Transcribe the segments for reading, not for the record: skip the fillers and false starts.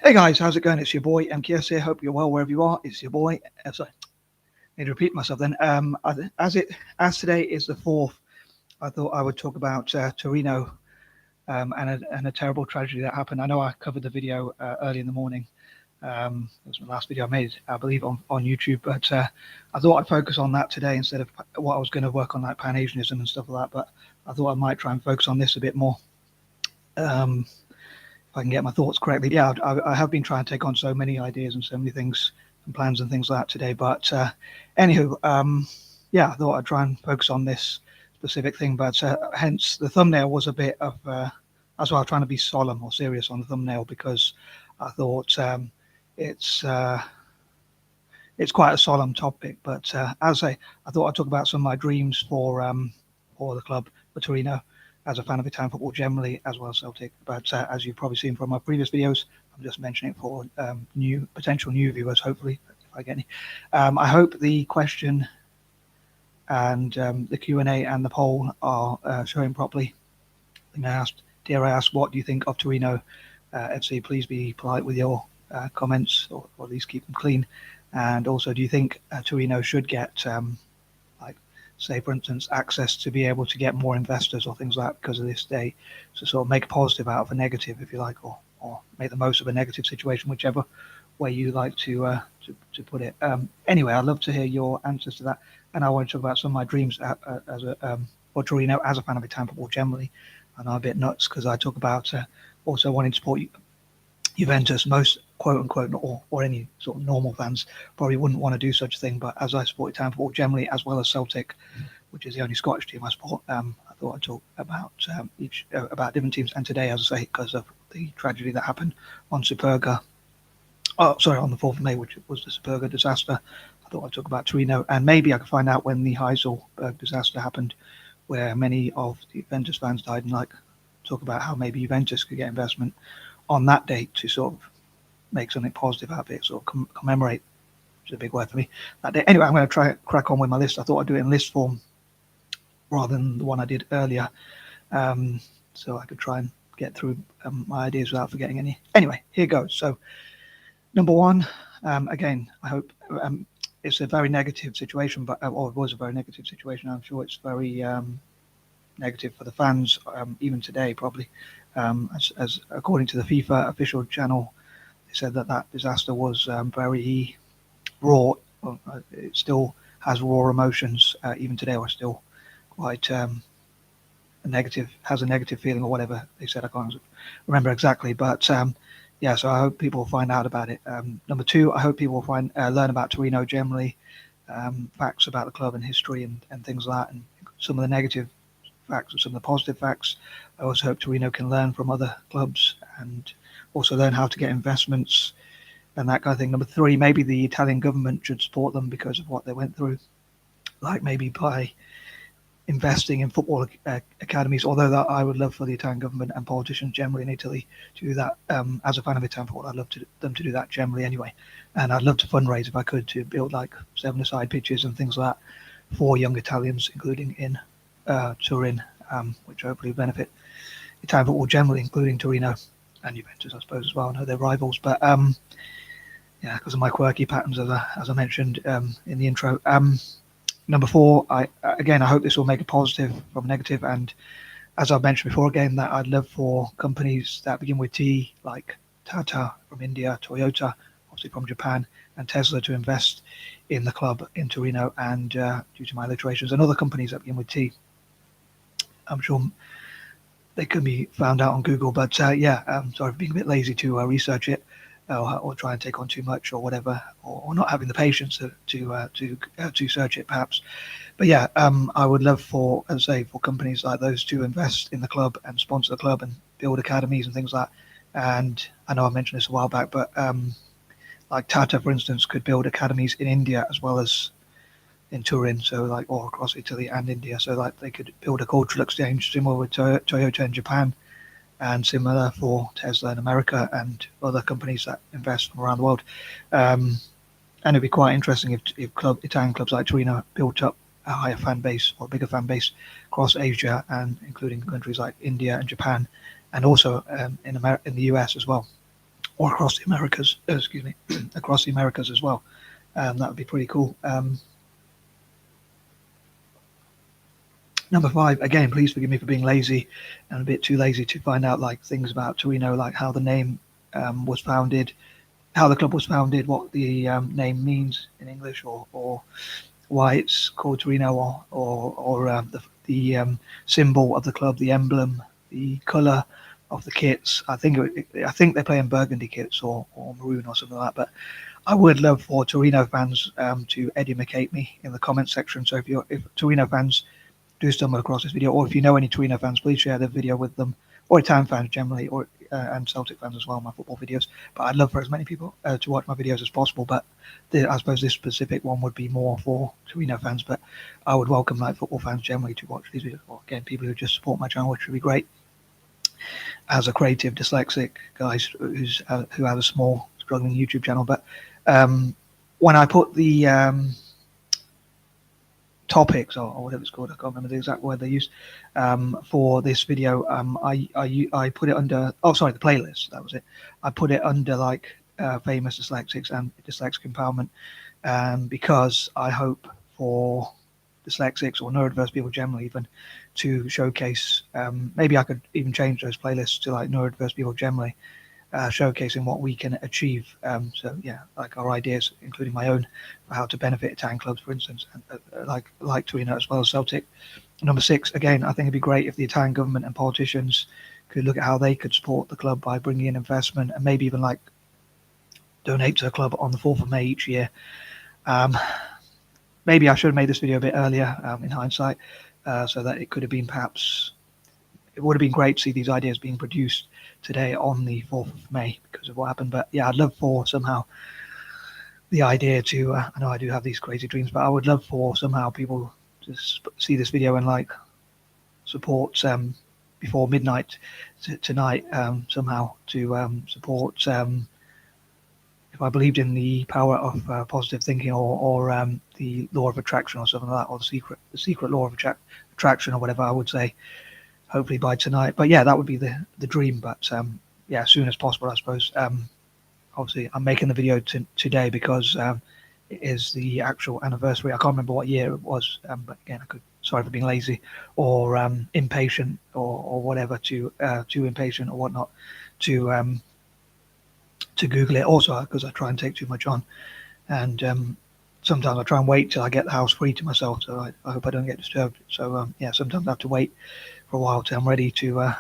Hey guys, how's it going? It's your boy MKS here. Hope you're well wherever you are. It's your boy. Sorry, need to repeat myself then. As today is the 4th, I thought I would talk about Torino and a terrible tragedy that happened. I know I covered the video early in the morning. It was my last video I made, I believe, on YouTube. But I thought I'd focus on that today instead of what I was going to work on, like Pan-Asianism and stuff like that. But I thought I might try and focus on this a bit more. If I can get my thoughts correctly. Yeah, I have been trying to take on so many ideas and so many things and plans and things like that today. But anywho, yeah, I thought I'd try and focus on this specific thing. But hence the thumbnail was a bit of, that's why I was trying to be solemn or serious on the thumbnail, because I thought it's quite a solemn topic. But as I thought I'd talk about some of my dreams for the club, for Torino, as a fan of Italian football generally, as well as Celtic. But as you've probably seen from my previous videos, I'm just mentioning it for potential new viewers, hopefully, if I get any. I hope the question and the Q&A and the poll are showing properly. I asked, what do you think of Torino FC? Please be polite with your comments, or at least keep them clean. And also, do you think Torino should get say, for instance, access to be able to get more investors or things like that because of this day, to sort of make a positive out of a negative, if you like, or make the most of a negative situation, whichever way you like to put it. Anyway, I'd love to hear your answers to that, and I want to talk about some of my dreams as a for Torino as a fan of Italian football generally. And I'm a bit nuts because I talk about also wanting to support Juventus. Most quote unquote or any sort of normal fans probably wouldn't want to do such a thing, but as I support Italian football generally, as well as Celtic, which is the only Scottish team I support, I thought I'd talk about about different teams. And today, as I say, because of the tragedy that happened on Superga, on the 4th of May, which was the Superga disaster, I thought I'd talk about Torino, and maybe I could find out when the Heidelberg disaster happened, where many of the Juventus fans died, and talk about how maybe Juventus could get investment on that date to sort of make something positive out of it, sort of commemorate, which is a big word for me, that day. Anyway, I'm going to try crack on with my list. I thought I'd do it in list form rather than the one I did earlier, so I could try and get through my ideas without forgetting any. Anyway, here goes. So, number one, again, I hope it's a very negative situation, but or it was a very negative situation. I'm sure it's very negative for the fans, even today, probably. As according to the FIFA official channel, they said that disaster was very raw. It still has raw emotions even today, or still quite has a negative feeling, or whatever they said. I can't remember exactly, but yeah. So I hope people will find out about it. Number two, I hope people will learn about Torino generally, facts about the club and history and things like that, and some of the negative facts and some of the positive facts. I also hope Torino can learn from other clubs and also learn how to get investments and that kind of thing. Number three, maybe the Italian government should support them because of what they went through, like maybe by investing in football academies, although that I would love for the Italian government and politicians generally in Italy to do that. As a fan of Italian football, I'd love them to do that generally anyway. And I'd love to fundraise, if I could, to build like 7-a-side pitches and things like that for young Italians, including in Turin, which hopefully will benefit Italian football generally, including Torino and Juventus, I suppose, as well. I know they're rivals, but yeah, because of my quirky patterns, as I mentioned in the intro. Number four, I hope this will make a positive from a negative, and as I've mentioned before, again, that I'd love for companies that begin with T, like Tata from India, Toyota, obviously from Japan, and Tesla to invest in the club in Torino, and due to my alliterations, and other companies that begin with T. I'm sure they could be found out on Google, but yeah, sorry for being a bit lazy to research it or try and take on too much or whatever, or not having the patience to search it perhaps. But yeah, I would love for, as I say, for companies like those to invest in the club and sponsor the club and build academies and things like that. And I know I mentioned this a while back, but like Tata, for instance, could build academies in India as well as in Turin, so like all across Italy and India, so like they could build a cultural exchange similar with Toyota in Japan, and similar for Tesla in America and other companies that invest from around the world. And it'd be quite interesting if Italian clubs like Torino built up a higher fan base or a bigger fan base across Asia, and including countries like India and Japan, and also in the US as well. or across the Americas, excuse me, across the Americas as well. That would be pretty cool. Number 5, again, please forgive me for being lazy and a bit too lazy to find out like things about Torino, like how the name was founded, how the club was founded, what the name means in English, or why it's called Torino, or the symbol of the club, the emblem, the colour of the kits. I think they play in burgundy kits or maroon or something like that. But I would love for Torino fans to educate me in the comment section. So if Torino fans do stumble across this video, or if you know any Torino fans, please share the video with them, or Italian fans generally, or and Celtic fans as well, my football videos. But I'd love for as many people to watch my videos as possible. But I suppose this specific one would be more for Torino fans. But I would welcome like football fans generally to watch these videos. Or again, people who just support my channel, which would be great. As a creative dyslexic guy who has a small struggling YouTube channel, but when I put the topics or whatever it's called, I can't remember the exact word they used for this video. I put it under the playlist. That was it. I put it under like famous dyslexics and dyslexic empowerment because I hope for dyslexics or neurodiverse people generally even to showcase. Maybe I could even change those playlists to like neurodiverse people generally. Showcasing what we can achieve. So yeah, like our ideas, including my own, for how to benefit Italian clubs, for instance, like Torino as well as Celtic. Number 6, again, I think it'd be great if the Italian government and politicians could look at how they could support the club by bringing in investment and maybe even like donate to the club on the 4th of May each year. Maybe I should have made this video a bit earlier in hindsight, so that it could have been perhaps. It would have been great to see these ideas being produced today on the 4th of May because of what happened. But yeah, I'd love for somehow the idea to, I know I do have these crazy dreams, but I would love for somehow people to see this video and like support before midnight tonight somehow to support if I believed in the power of positive thinking or the law of attraction or something like that, or the secret law of attraction or whatever I would say. Hopefully by tonight, but yeah, that would be the dream. But yeah, as soon as possible, I suppose. Obviously, I'm making the video today because it is the actual anniversary. I can't remember what year it was, but again, sorry for being lazy or impatient or whatever, too impatient or whatnot to Google it. Also, because I try and take too much on, and sometimes I try and wait till I get the house free to myself, so I hope I don't get disturbed. So yeah, sometimes I have to wait for a while till I'm ready to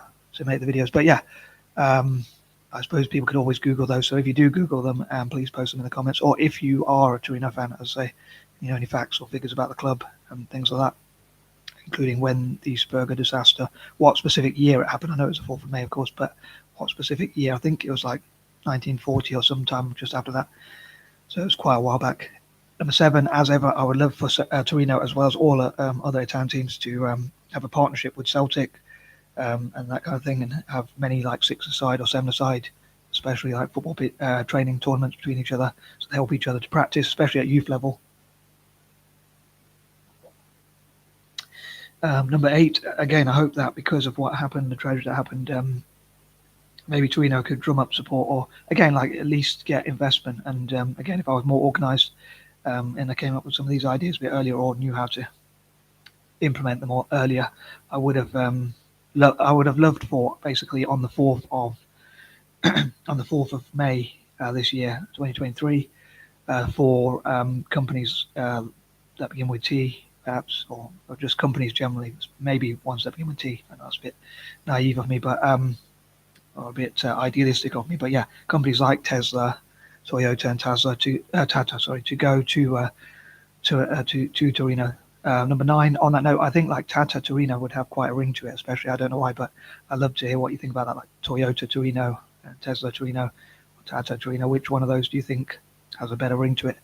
make the videos. But yeah, I suppose people could always Google those. So if you do Google them, please post them in the comments. Or if you are a Torino fan, as I say, you know, any facts or figures about the club and things like that, including when the Spurga disaster, what specific year it happened. I know it was the 4th of May, of course, but what specific year? I think it was like 1940 or sometime just after that. So it was quite a while back. Number 7, as ever, I would love for Torino, as well as all other Italian teams, to have a partnership with Celtic and that kind of thing, and have many like 6-a-side or 7-a-side, especially like football training tournaments between each other, so they help each other to practice, especially at youth level. Number 8, again, I hope that because of what happened, the tragedy that happened, maybe Torino could drum up support, or again, like at least get investment. And again, if I was more organised and I came up with some of these ideas a bit earlier, or knew how to implement them earlier, I would have loved for basically on the 4th of on the 4th of May this year, 2023, for companies that begin with T, perhaps, or just companies generally, maybe ones that begin with T. I know that's a bit naive of me, but or a bit idealistic of me, but yeah, companies like Tesla, Toyota, and Tata to go to Torino. Number 9, on that note, I think like Tata Torino would have quite a ring to it, especially, I don't know why, but I'd love to hear what you think about that, like Toyota Torino, Tesla Torino, Tata Torino. Which one of those do you think has a better ring to it?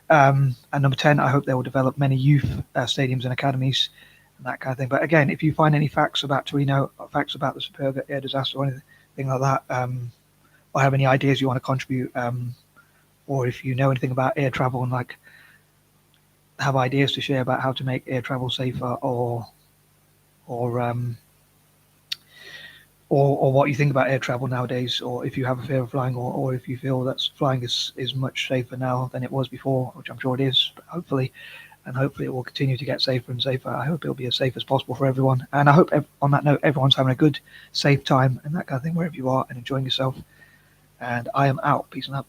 And number 10, I hope they will develop many youth stadiums and academies and that kind of thing. But again, if you find any facts about Torino, facts about the Superga air disaster or anything like that, or have any ideas you want to contribute, or if you know anything about air travel and like have ideas to share about how to make air travel safer, or or what you think about air travel nowadays, or if you have a fear of flying, or if you feel that flying is much safer now than it was before, which I'm sure it is, hopefully, and hopefully it will continue to get safer and safer. I hope it'll be as safe as possible for everyone, and I hope on that note everyone's having a good, safe time and that kind of thing wherever you are and enjoying yourself. And I am out. Peace and love.